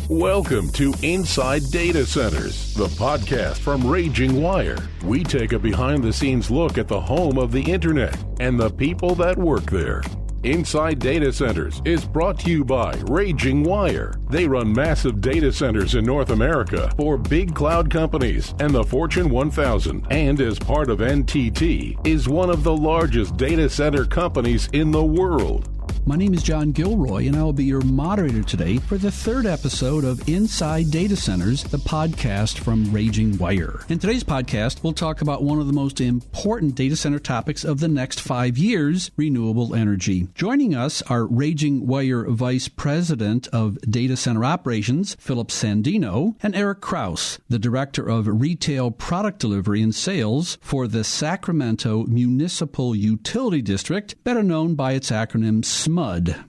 Welcome to Inside Data Centers, the podcast from RagingWire. We take a behind-the-scenes look at the home of the Internet and the people that work there. Inside Data Centers is brought to you by RagingWire. They run massive data centers in North America for big cloud companies and the Fortune 1000, and as part of NTT, is one of the largest data center companies in the world. My name is John Gilroy, and I will be your moderator today for the third episode of Inside Data Centers, the podcast from RagingWire. In today's podcast, we'll talk about one of the most important data center topics of the next 5 years, renewable energy. Joining us are RagingWire Vice President of Data Center Operations, Phillip Sandino, and Erik Krause, the Director of Retail Product Delivery and Sales for the Sacramento Municipal Utility District, better known by its acronym SMUD.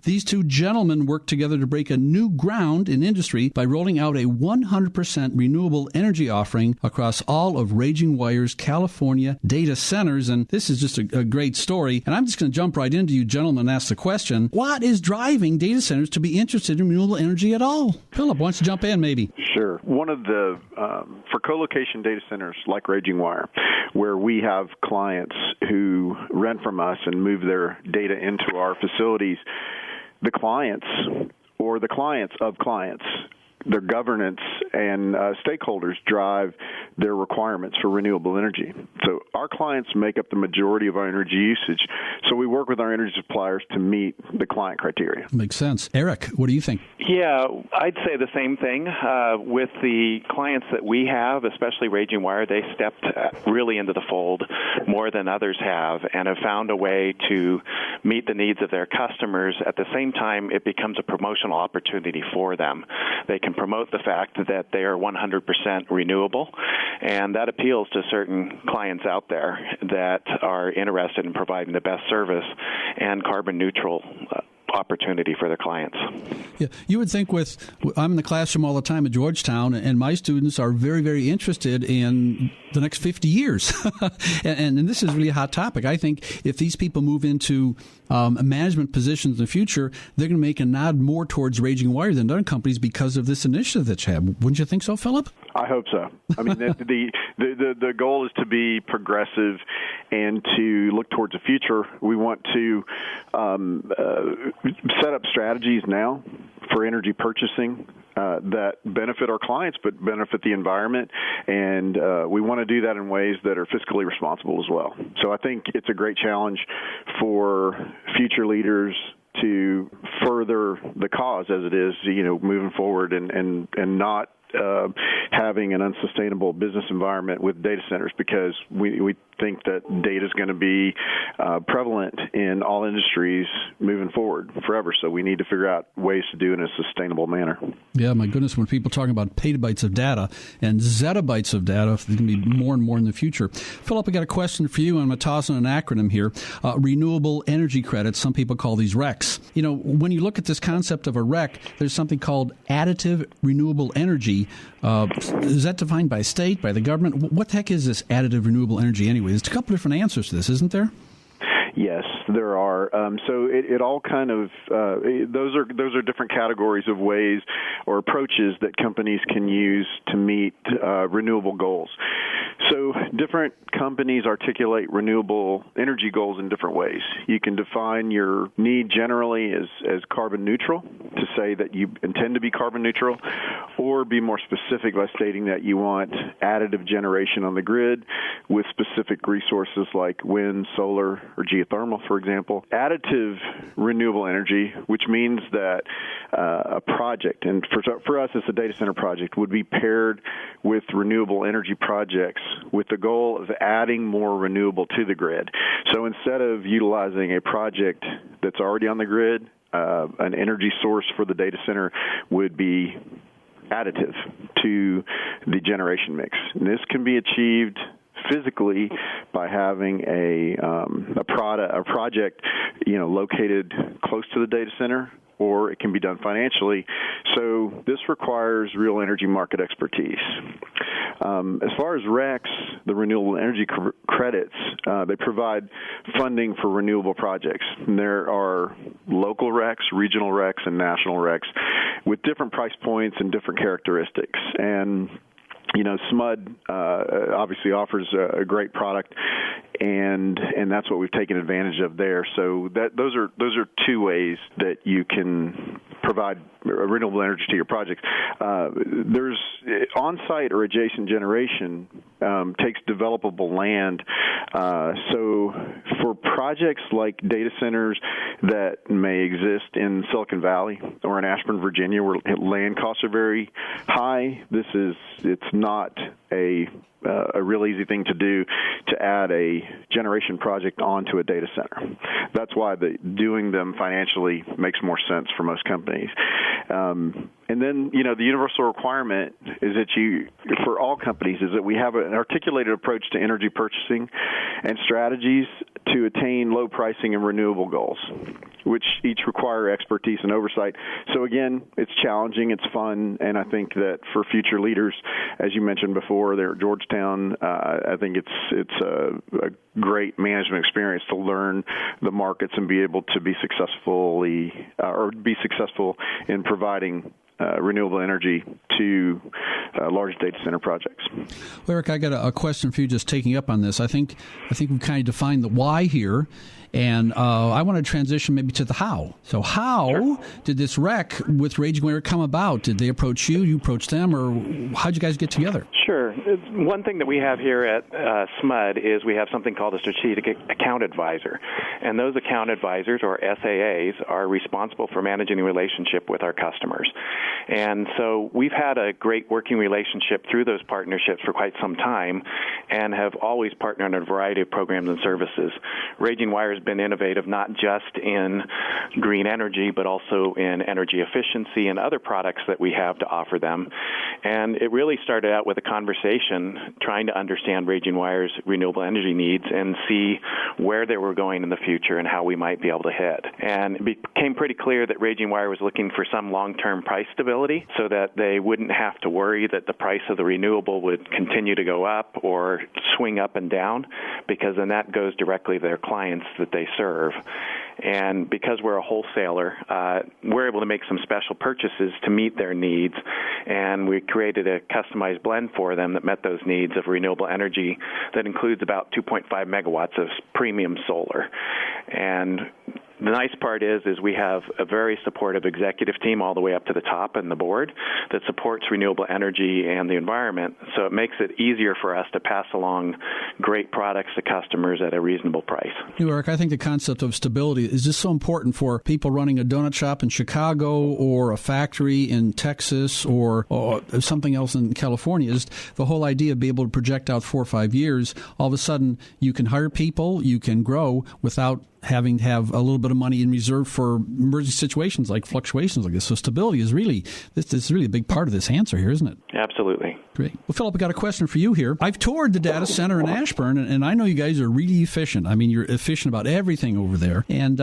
These two gentlemen work together to break a new ground in industry by rolling out a 100% renewable energy offering across all of RagingWire's California data centers. And this is just a great story. And I'm just going to jump right into you gentlemen and ask the question, what is driving data centers to be interested in renewable energy at all? Phillip, why don't you jump in maybe? Sure. One of the, for co-location data centers like RagingWire, where we have clients who rent from us and move their data into our facilities, the clients or the clients of clients, their governance and stakeholders drive their requirements for renewable energy. So our clients make up the majority of our energy usage. So we work with our energy suppliers to meet the client criteria. Makes sense. Erik, what do you think? Yeah, I'd say the same thing. With the clients that we have, especially RagingWire, they stepped really into the fold more than others have and have found a way to meet the needs of their customers. At the same time, it becomes a promotional opportunity for them. They can promote the fact that they are 100% renewable, and that appeals to certain clients out there that are interested in providing the best service and carbon neutral opportunity for their clients. Yeah, you would think I'm in the classroom all the time at Georgetown, and my students are very, very interested in the next 50 years. and this is really a hot topic. I think if these people move into management positions in the future, they're going to make a nod more towards RagingWire than other companies because of this initiative that you have. Wouldn't you think so, Phillip? I hope so. I mean, the goal is to be progressive and to look towards the future. We want to set up strategies now for energy purchasing that benefit our clients but benefit the environment, and we want to do that in ways that are fiscally responsible as well. So I think it's a great challenge for future leaders to further the cause as it is, moving forward and not having an unsustainable business environment with data centers, because we think that data is going to be prevalent in all industries moving forward forever. So we need to figure out ways to do it in a sustainable manner. Yeah, my goodness, when people talking about petabytes of data and zettabytes of data, there's going to be more and more in the future. Phillip, I got a question for you. I'm going to toss in an acronym here. Renewable energy credits, some people call these RECs. When you look at this concept of a REC, there's something called additive renewable energy. Is that defined by state, by the government? What the heck is this additive renewable energy anyway? There's a couple different answers to this, isn't there? Yes, there are. So it all kind of those are different categories of ways or approaches that companies can use to meet renewable goals. So different companies articulate renewable energy goals in different ways. You can define your need generally as carbon neutral, to say that you intend to be carbon neutral, or be more specific by stating that you want additive generation on the grid with specific resources like wind, solar, or geothermal, for example. Additive renewable energy, which means that a project, and for us it's a data center project, would be paired with renewable energy projects with the goal of adding more renewable to the grid. So instead of utilizing a project that's already on the grid, an energy source for the data center would be additive to the generation mix. And this can be achieved physically by having a project, located close to the data center, or it can be done financially. So this requires real energy market expertise. As far as RECs, the renewable energy credits, they provide funding for renewable projects. And there are local RECs, regional RECs, and national RECs with different price points and different characteristics. And SMUD obviously offers a great product, and that's what we've taken advantage of there. So those are two ways that you can provide renewable energy to your projects. There's on-site or adjacent generation takes developable land. So for projects like data centers that may exist in Silicon Valley or in Ashburn, Virginia, where land costs are very high, it's not a real easy thing to do to add a generation project onto a data center. That's why doing them financially makes more sense for most companies. And then, the universal requirement is that for all companies, is that we have an articulated approach to energy purchasing and strategies to attain low pricing and renewable goals, which each require expertise and oversight. So again, it's challenging, it's fun, and I think that for future leaders, as you mentioned before, there at Georgetown, I think it's a great management experience to learn the markets and be able to be successful in providing renewable energy to large data center projects. Well, Erik, I got a question for you just taking up on this. I think we've kind of defined the why here, and I want to transition maybe to the how. So how did this REC with RagingWire come about? Did they approach you, you approached them, or how'd you guys get together? Sure. One thing that we have here at SMUD is we have something called a Strategic Account Advisor. And those account advisors, or SAAs, are responsible for managing the relationship with our customers. And so we've had a great working relationship through those partnerships for quite some time and have always partnered on a variety of programs and services. RagingWire has been innovative not just in green energy, but also in energy efficiency and other products that we have to offer them. And it really started out with a conversation trying to understand RagingWire's renewable energy needs and see where they were going in the future and how we might be able to head. And it became pretty clear that RagingWire was looking for some long-term price stability so that they wouldn't have to worry that the price of the renewable would continue to go up or swing up and down, because then that goes directly to their clients that they serve. And because we're a wholesaler, we're able to make some special purchases to meet their needs. And we created a customized blend for them that met those needs of renewable energy that includes about 2.5 megawatts of premium solar. And the nice part is we have a very supportive executive team all the way up to the top and the board that supports renewable energy and the environment. So it makes it easier for us to pass along great products to customers at a reasonable price. Erik, I think the concept of stability is just so important for people running a donut shop in Chicago or a factory in Texas or something else in California. Is the whole idea of being able to project out 4 or 5 years. All of a sudden, you can hire people, you can grow without having to have a little bit of money in reserve for emergency situations like fluctuations like this. So stability is really a big part of this answer here, isn't it? Absolutely. Great. Well, Phillip, I got a question for you here. I've toured the data center in Ashburn, and I know you guys are really efficient. I mean, you're efficient about everything over there. And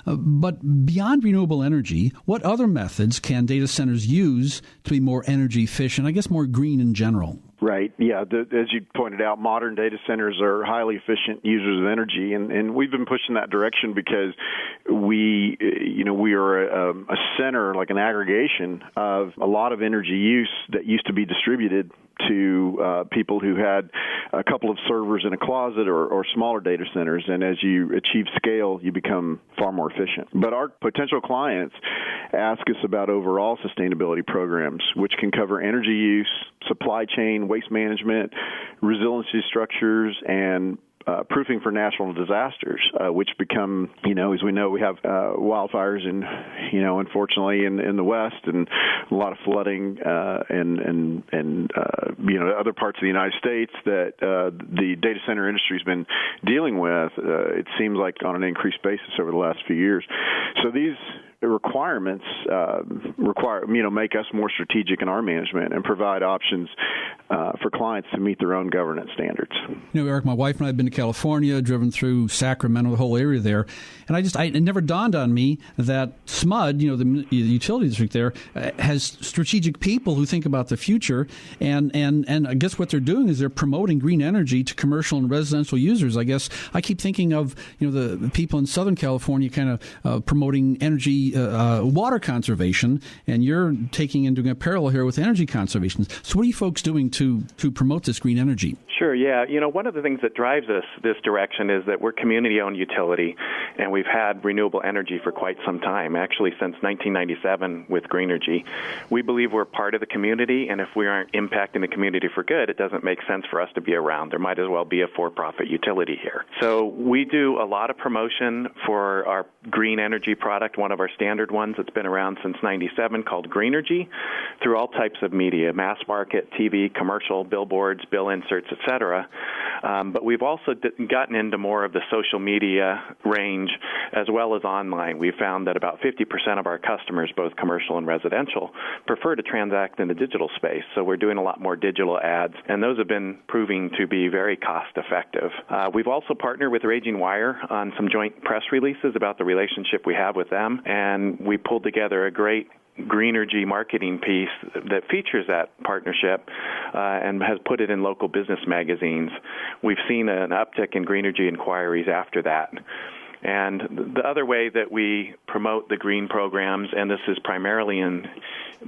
but beyond renewable energy, what other methods can data centers use to be more energy efficient, I guess more green in general? Right. Yeah. As you pointed out, modern data centers are highly efficient users of energy, and we've been pushing that direction because we are a center, like an aggregation of a lot of energy use that used to be distributed to people who had a couple of servers in a closet or smaller data centers. And as you achieve scale, you become far more efficient. But our potential clients ask us about overall sustainability programs, which can cover energy use, supply chain, waste management, resiliency structures, and proofing for national disasters, which become, as we know, we have wildfires unfortunately in the West, and a lot of flooding and other parts of the United States that the data center industry has been dealing with. It seems like on an increased basis over the last few years. So these requirements make us more strategic in our management and provide options for clients to meet their own governance standards. Eric, my wife and I have been to California, driven through Sacramento, the whole area there, and it never dawned on me that SMUD, the utility district there, has strategic people who think about the future, and I guess what they're doing is they're promoting green energy to commercial and residential users. I guess I keep thinking of the people in Southern California kind of promoting energy, water conservation, and you're taking and doing a parallel here with energy conservation. So what are you folks doing to promote this green energy? Sure, yeah. One of the things that drives us this direction is that we're community-owned utility, and we've had renewable energy for quite some time, actually since 1997 with Greenergy. We believe we're part of the community, and if we aren't impacting the community for good, it doesn't make sense for us to be around. There might as well be a for-profit utility here. So we do a lot of promotion for our green energy product, one of our standard ones that's been around since 97 called Greenergy, through all types of media, mass market, TV, commercial, billboards, bill inserts, etc. But we've also gotten into more of the social media range as well as online. We've found that about 50% of our customers, both commercial and residential, prefer to transact in the digital space. So we're doing a lot more digital ads, and those have been proving to be very cost-effective. We've also partnered with RagingWire on some joint press releases about the relationship we have with them, and we pulled together a great Greenergy marketing piece that features that partnership and has put it in local business magazines. We've seen an uptick in Greenergy inquiries after that. And the other way that we promote the green programs, and this is primarily in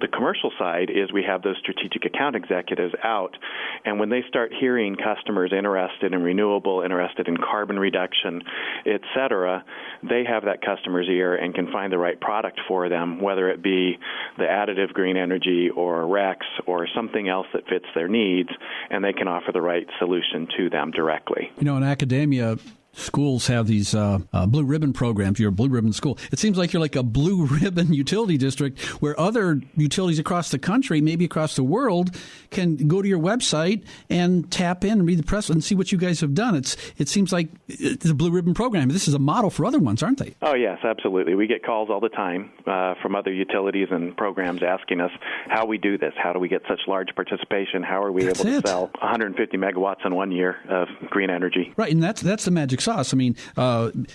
the commercial side, is we have those strategic account executives out. And when they start hearing customers interested in renewable, interested in carbon reduction, et cetera, they have that customer's ear and can find the right product for them, whether it be the additive green energy or REX or something else that fits their needs, and they can offer the right solution to them directly. In academia, schools have these blue ribbon programs. You're a blue ribbon school. It seems like you're like a blue ribbon utility district where other utilities across the country, maybe across the world, can go to your website and tap in and read the press and see what you guys have done. It seems like it's a blue ribbon program. This is a model for other ones, aren't they? Oh, yes, absolutely. We get calls all the time from other utilities and programs asking us how we do this. How do we get such large participation? How are we able to sell 150 megawatts in 1 year of green energy? Right, and that's the magic sauce. I mean,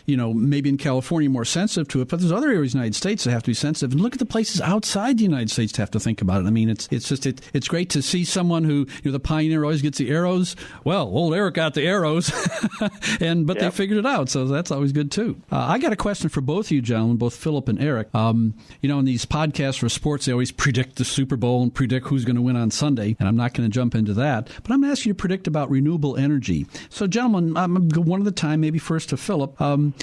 maybe in California more sensitive to it, but there's other areas in the United States that have to be sensitive. And look at the places outside the United States to have to think about it. I mean, it's great to see someone who, the pioneer always gets the arrows. Well, old Eric got the arrows, but they figured it out, so that's always good too. I got a question for both of you gentlemen, both Phillip and Eric. In these podcasts for sports, they always predict the Super Bowl and predict who's going to win on Sunday, and I'm not going to jump into that. But I'm going to ask you to predict about renewable energy. So, gentlemen, one at a time, maybe first to Phillip.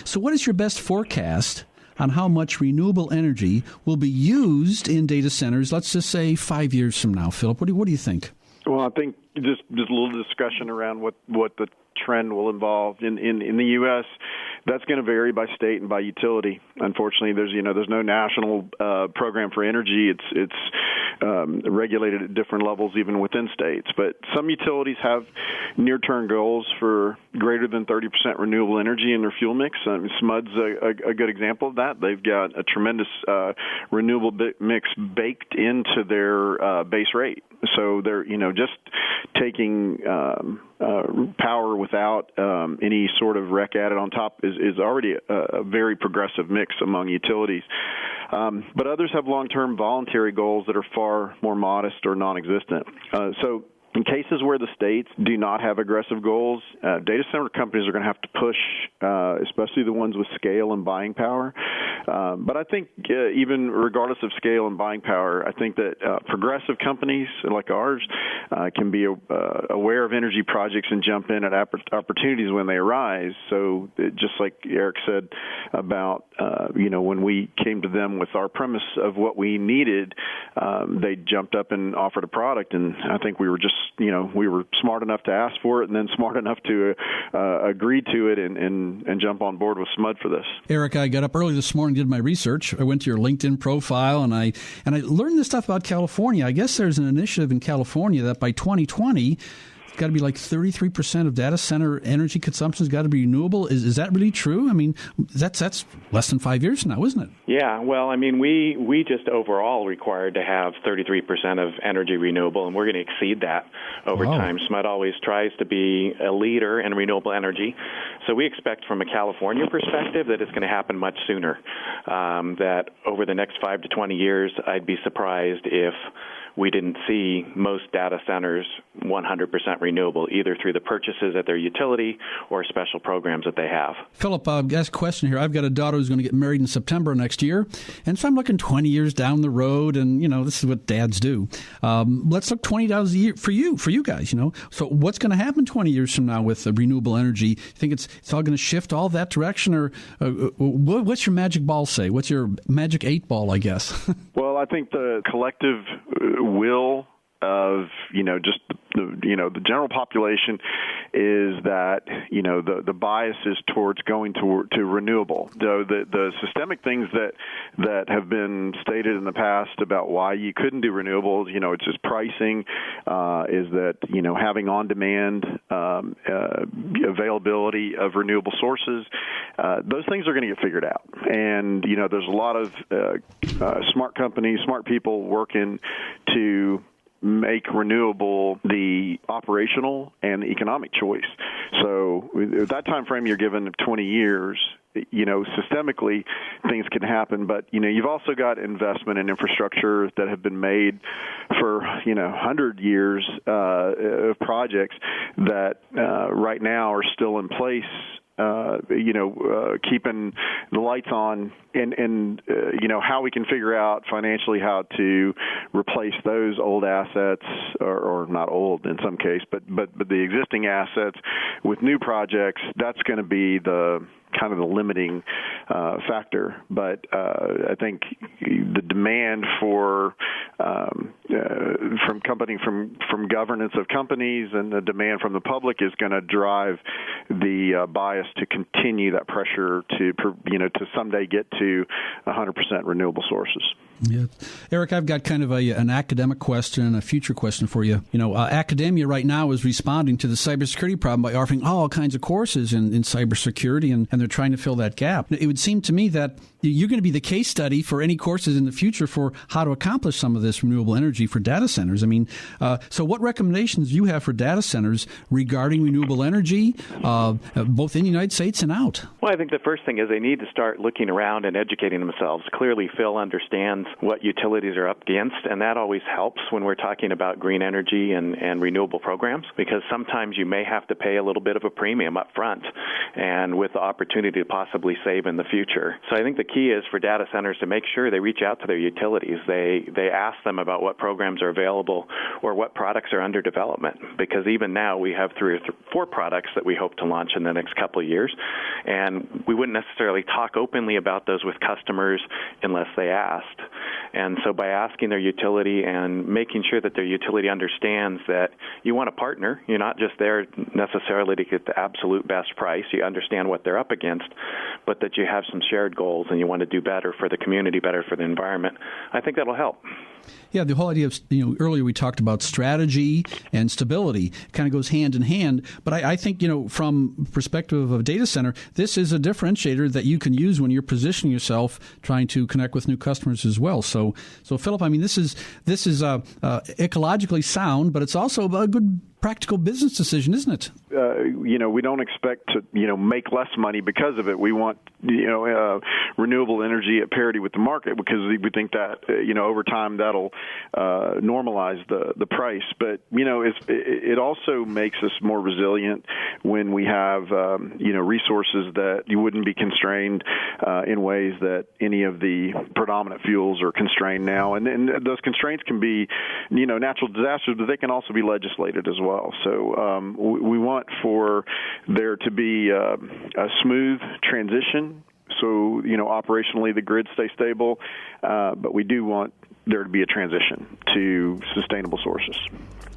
So what is your best forecast on how much renewable energy will be used in data centers, let's just say 5 years from now? Phillip, what do you think? Well, I think just a little discussion around what the trend will involve in the U.S. That's going to vary by state and by utility. Unfortunately, there's no national program for energy. It's regulated at different levels even within states. But some utilities have near-term goals for greater than 30% renewable energy in their fuel mix. SMUD's a good example of that. They've got a tremendous renewable mix baked into their base rate. So they're just taking power without any sort of REC added on top is already a very progressive mix among utilities. But others have long-term voluntary goals that are far more modest or non-existent. So in cases where the states do not have aggressive goals, data center companies are going to have to push, especially the ones with scale and buying power. But I think even regardless of scale and buying power, I think that progressive companies like ours can be aware of energy projects and jump in at opportunities when they arise. So just like Eric said about, when we came to them with our premise of what we needed, they jumped up and offered a product. And I think we were just, we were smart enough to ask for it and then smart enough to agree to it and jump on board with SMUD for this. Eric, I got up early this morning, did my research. I went to your LinkedIn profile and I learned this stuff about California. I guess there's an initiative in California that by 2020, it's got to be like 33% of data center energy consumption has got to be renewable. Is that really true? I mean, that's less than 5 years now, isn't it? Yeah, well, I mean, we just overall required to have 33% of energy renewable, and we're going to exceed that over time. SMUD always tries to be a leader in renewable energy. So we expect from a California perspective that it's going to happen much sooner, that over the next 5 to 20 years, I'd be surprised if we didn't see most data centers 100% renewable, either through the purchases at their utility or special programs that they have. Phillip, I've asked a question here. I've got a daughter who's going to get married in September next year, and so I'm looking 20 years down the road, and, this is what dads do. Let's look 20 years a year for you guys, So what's going to happen 20 years from now with renewable energy? You think it's all going to shift all that direction, or what's your magic ball say? What's your magic 8 ball, I guess? Well, I think the collective will of just the general population is that the bias is towards going to renewable. The systemic things that have been stated in the past about why you couldn't do renewables, it's just pricing, is that having on demand availability of renewable sources, those things are going to get figured out. And there's a lot of smart companies, smart people working to make renewable the operational and the economic choice. So at that time frame you're given of 20 years, systemically things can happen, but you've also got investment in infrastructure that have been made for 100 years of projects that right now are still in place, keeping the lights on, and how we can figure out financially how to replace those old assets, or not old in some case, but the existing assets with new projects. That's going to be the kind of the limiting factor. But I think the demand from governance of companies and the demand from the public is going to drive the bias to continue that pressure to someday get to 100% renewable sources. Yeah. Erik, I've got kind of an academic question and a future question for you. Academia right now is responding to the cybersecurity problem by offering all kinds of courses in cybersecurity, and they're trying to fill that gap. It would seem to me that you're going to be the case study for any courses in the future for how to accomplish some of this renewable energy for data centers. I mean, so what recommendations do you have for data centers regarding renewable energy, both in the United States and out? Well, I think the first thing is they need to start looking around and educating themselves. Clearly, Phil understands what utilities are up against, and that always helps when we're talking about green energy and renewable programs, because sometimes you may have to pay a little bit of a premium up front and with the opportunity to possibly save in the future. So I think the key is for data centers to make sure they reach out to their utilities. They ask them about what programs are available or what products are under development, because even now we have 3 or 4 products that we hope to launch in the next couple of years, and we wouldn't necessarily talk openly about those with customers unless they asked. And so by asking their utility and making sure that their utility understands that you want to partner, you're not just there necessarily to get the absolute best price, you understand what they're up against, but that you have some shared goals and you want to do better for the community, better for the environment, I think that'll help. Yeah, the whole idea of, earlier we talked about strategy and stability. It kind of goes hand in hand. But I think, from perspective of a data center, this is a differentiator that you can use when you're positioning yourself, trying to connect with new customers as well. So Phillip, I mean, this is ecologically sound, but it's also a good practical business decision, isn't it? We don't expect to, make less money because of it. We want, renewable energy at parity with the market, because we think that, over time that'll normalize the price. But, it also makes us more resilient when we have, resources that you wouldn't be constrained in ways that any of the predominant fuels are constrained now. And those constraints can be, natural disasters, but they can also be legislated as well. So we want for there to be a smooth transition, so operationally the grid stays stable, but we do want there to be a transition to sustainable sources.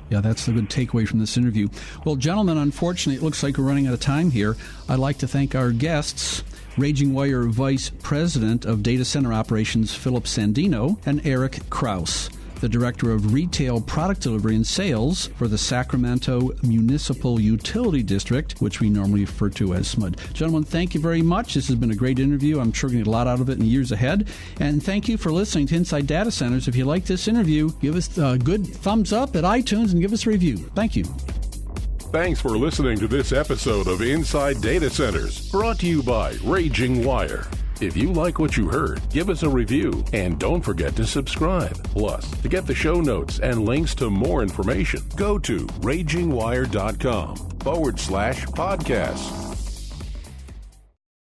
Yeah, that's the good takeaway from this interview. Well, gentlemen, unfortunately, it looks like we're running out of time here. I'd like to thank our guests, RagingWire Vice President of Data Center Operations Phillip Sandino and Erik Krause. the Director of Retail Product Delivery and Sales for the Sacramento Municipal Utility District, which we normally refer to as SMUD. Gentlemen, thank you very much. This has been a great interview. I'm sure we're going to get a lot out of it in the years ahead. And thank you for listening to Inside Data Centers. If you like this interview, give us a good thumbs up at iTunes and give us a review. Thank you. Thanks for listening to this episode of Inside Data Centers, brought to you by RagingWire. If you like what you heard, give us a review and don't forget to subscribe. Plus, to get the show notes and links to more information, go to RagingWire.com/podcasts.